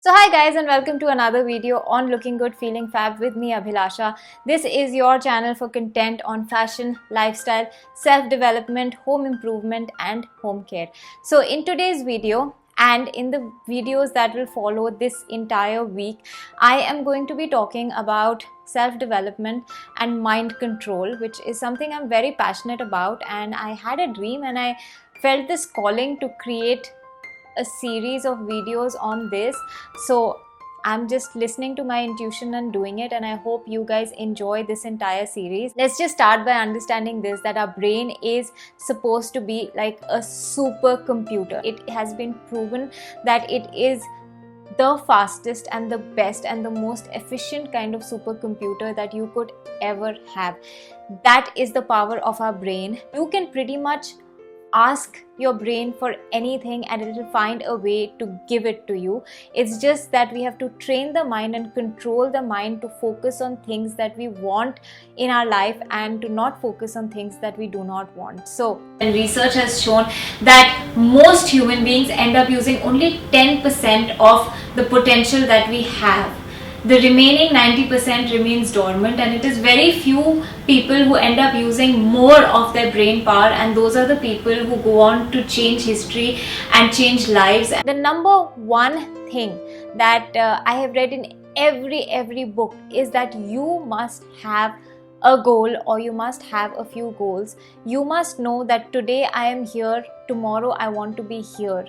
So hi guys, and welcome to another video on Looking Good Feeling Fab with me Abhilasha. This is your channel for content on fashion, lifestyle, self-development, home improvement and home care. So in today's video and in the videos that will follow this entire week, I am going to be talking about self-development and mind control, which is something I'm very passionate about, and I had a dream and I felt this calling to create a series of videos on this. So I'm just listening to my intuition and doing it, and I hope you guys enjoy this entire series. Let's just start by understanding this, that our brain is supposed to be like a supercomputer. It has been proven that it is the fastest and the best and the most efficient kind of supercomputer that you could ever have. That is the power of our brain. You can pretty much ask your brain for anything and it will find a way to give it to you. It's just that we have to train the mind and control the mind to focus on things that we want in our life and to not focus on things that we do not want. So, and research has shown that most human beings end up using only 10% of the potential that we have. The remaining 90% remains dormant, and it is very few people who end up using more of their brain power, and those are the people who go on to change history and change lives. The number one thing that I have read in every book is that you must have a goal, or you must have a few goals. You must know that today I am here, tomorrow I want to be here.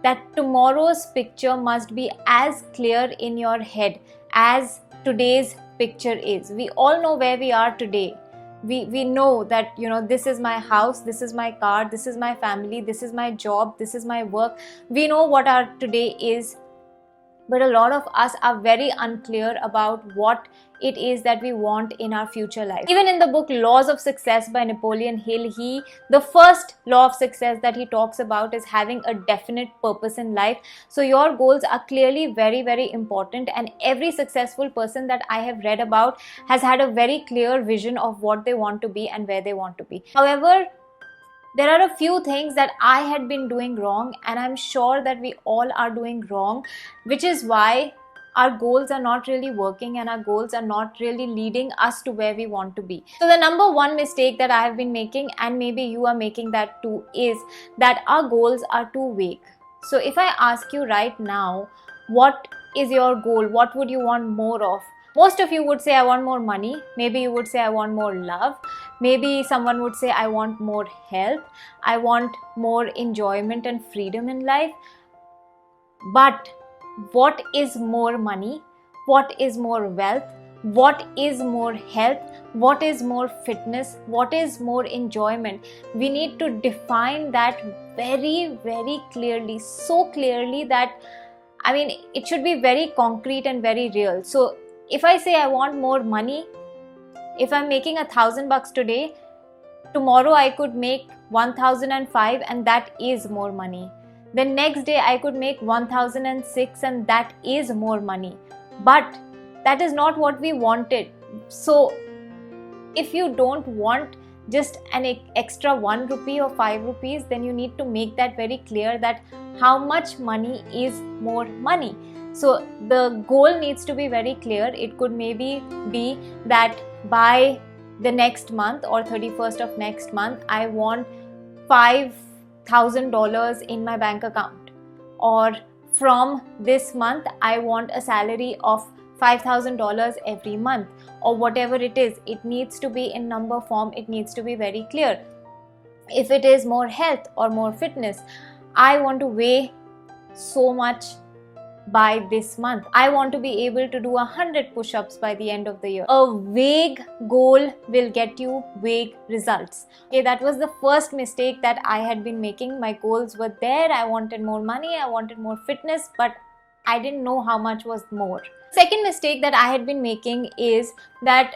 That tomorrow's picture must be as clear in your head as today's picture is. We all know where we are today. We know that, this is my house, this is my car, this is my family, this is my job, this is my work. We know what our today is, but a lot of us are very unclear about what it is that we want in our future life. Even in the book Laws of Success by Napoleon Hill, the first law of success that he talks about is having a definite purpose in life. So your goals are clearly very important, and every successful person that I have read about has had a very clear vision of what they want to be and where they want to be. However, there are a few things that I had been doing wrong, and I'm sure that we all are doing wrong, which is why our goals are not really working and our goals are not really leading us to where we want to be. So the number one mistake that I have been making, and maybe you are making that too, is that our goals are too vague. So if I ask you right now, what is your goal? What would you want more of? Most of you would say, I want more money. Maybe you would say, I want more love. Maybe someone would say, I want more health. I want more enjoyment and freedom in life. But what is more money? What is more wealth? What is more health? What is more fitness? What is more enjoyment? We need to define that very clearly, so clearly that, it should be very concrete and very real. So if I say I want more money, if I'm making $1,000 today, tomorrow I could make 1,005 and that is more money. The next day I could make 1,006 and that is more money. But that is not what we wanted. So if you don't want just an extra 1 rupee or 5 rupees, then you need to make that very clear, that how much money is more money. So the goal needs to be very clear. It could maybe be that by the next month or 31st of next month, I want $5,000 in my bank account. Or from this month, I want a salary of $5,000 every month, or whatever it is. It needs to be in number form. It needs to be very clear. If it is more health or more fitness, I want to weigh so much by this month. I want to be able to do 100 push-ups by the end of the year. A vague goal will get you vague results. Okay, that was the first mistake that I had been making. My goals were there. I wanted more money, I wanted more fitness, but I didn't know how much was more. Second mistake that I had been making is that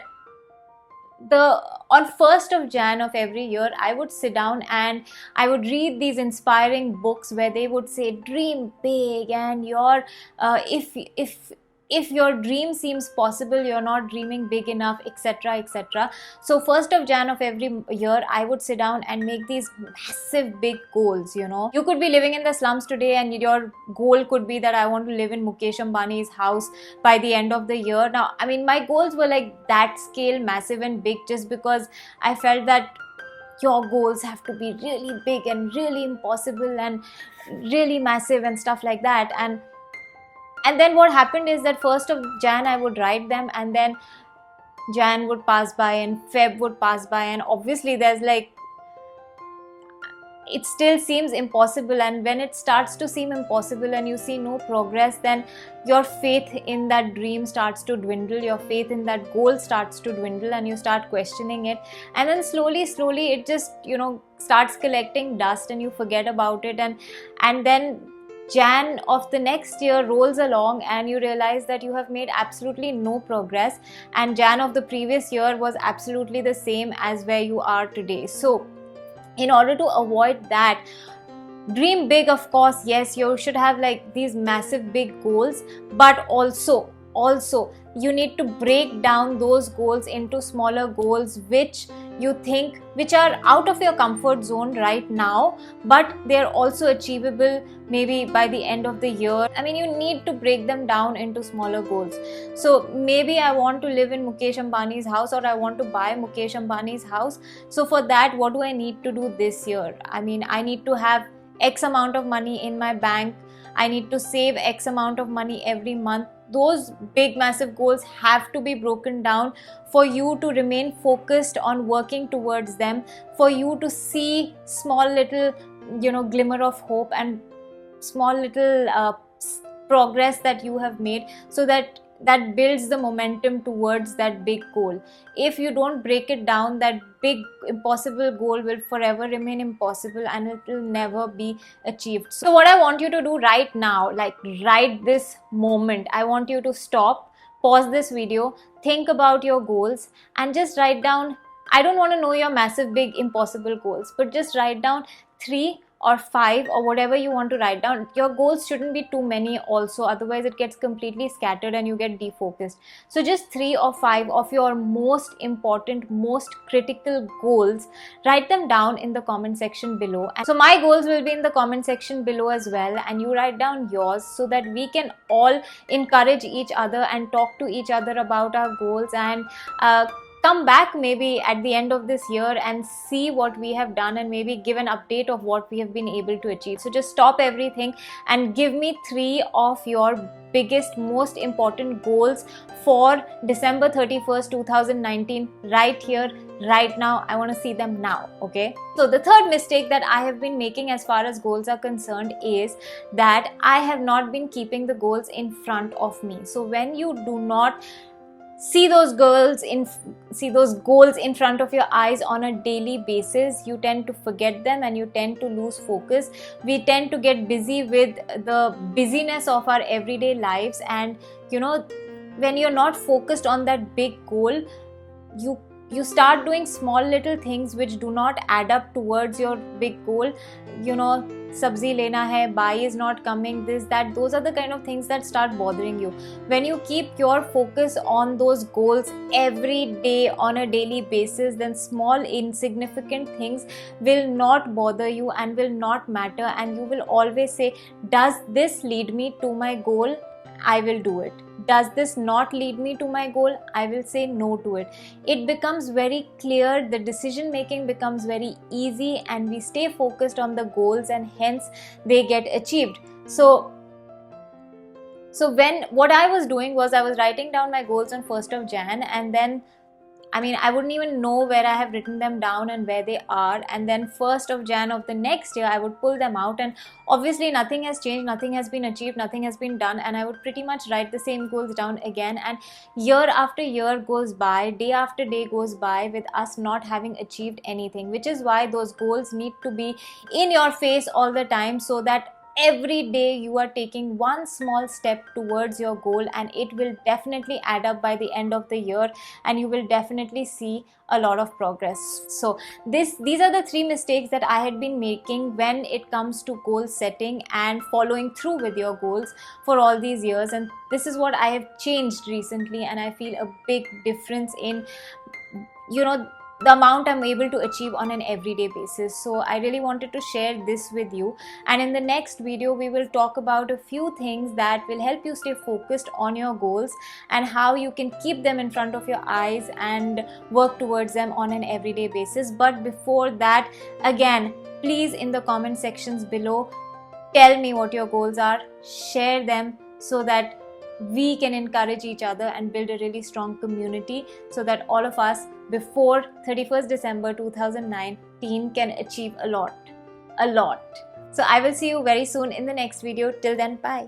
on 1st of Jan of every year, I would sit down and I would read these inspiring books where they would say dream big, and if if your dream seems possible, you're not dreaming big enough, etc, etc. So 1st of Jan of every year, I would sit down and make these massive big goals. You could be living in the slums today and your goal could be that I want to live in Mukesh Ambani's house by the end of the year. Now, I mean, my goals were like that scale, massive and big, just because I felt that your goals have to be really big and really impossible and really massive and stuff like that. And then what happened is that 1st of Jan I would write them, and then Jan would pass by and Feb would pass by, and obviously there's like, it still seems impossible. And when it starts to seem impossible and you see no progress, then your faith in that dream starts to dwindle, your faith in that goal starts to dwindle, and you start questioning it. And then slowly it just starts collecting dust and you forget about it. And then Jan of the next year rolls along and you realize that you have made absolutely no progress, and Jan of the previous year was absolutely the same as where you are today. So in order to avoid that, dream big, of course. Yes, you should have like these massive big goals, but also you need to break down those goals into smaller goals which are out of your comfort zone right now, but they're also achievable maybe by the end of the year. I mean, you need to break them down into smaller goals. So maybe I want to live in Mukesh Ambani's house, or I want to buy Mukesh Ambani's house. So for that, what do I need to do this year? I mean, I need to have X amount of money in my bank. I need to save X amount of money every month. Those big massive goals have to be broken down for you to remain focused on working towards them, for you to see small little glimmer of hope and small little progress that you have made, so that builds the momentum towards that big goal. If you don't break it down, that big impossible goal will forever remain impossible and it will never be achieved. So what I want you to do right now, like right this moment, I want you to stop, pause this video, think about your goals, and just write down, I don't want to know your massive big impossible goals, but just write down 3 or 5 or whatever you want to write down. Your goals shouldn't be too many also, otherwise it gets completely scattered and you get defocused. So just 3 or 5 of your most important, most critical goals, write them down in the comment section below. And so my goals will be in the comment section below as well, and you write down yours, so that we can all encourage each other and talk to each other about our goals, and come back maybe at the end of this year and see what we have done, and maybe give an update of what we have been able to achieve. So just stop everything and give me 3 of your biggest, most important goals for December 31st, 2019, right here, right now. I want to see them now, okay? So the third mistake that I have been making as far as goals are concerned is that I have not been keeping the goals in front of me. So when you do not see those goals in front of your eyes on a daily basis, you tend to forget them and you tend to lose focus. We tend to get busy with the busyness of our everyday lives, and when you're not focused on that big goal, you start doing small little things which do not add up towards your big goal. Sabzi lena hai, buy is not coming, this, that, those are the kind of things that start bothering you. When you keep your focus on those goals every day on a daily basis, then small insignificant things will not bother you and will not matter, and you will always say, does this lead me to my goal? I will do it. Does this not lead me to my goal? I will say no to it. It becomes very clear, the decision making becomes very easy, and we stay focused on the goals, and hence they get achieved. So what I was doing was, I was writing down my goals on 1st of Jan, and then I wouldn't even know where I have written them down and where they are, and then 1st of Jan of the next year I would pull them out, and obviously nothing has changed, nothing has been achieved, nothing has been done, and I would pretty much write the same goals down again, and year after year goes by, day after day goes by with us not having achieved anything, which is why those goals need to be in your face all the time, so that every day you are taking one small step towards your goal, and it will definitely add up by the end of the year, and you will definitely see a lot of progress. So these are the 3 mistakes that I had been making when it comes to goal setting and following through with your goals for all these years, and this is what I have changed recently, and I feel a big difference in, you know, the amount I'm able to achieve on an everyday basis. So I really wanted to share this with you, and in the next video we will talk about a few things that will help you stay focused on your goals and how you can keep them in front of your eyes and work towards them on an everyday basis. But before that, again, please, in the comment sections below, tell me what your goals are, share them so that we can encourage each other and build a really strong community, so that all of us before 31st December 2019 can achieve a lot. So I will see you very soon in the next video. Till then, bye.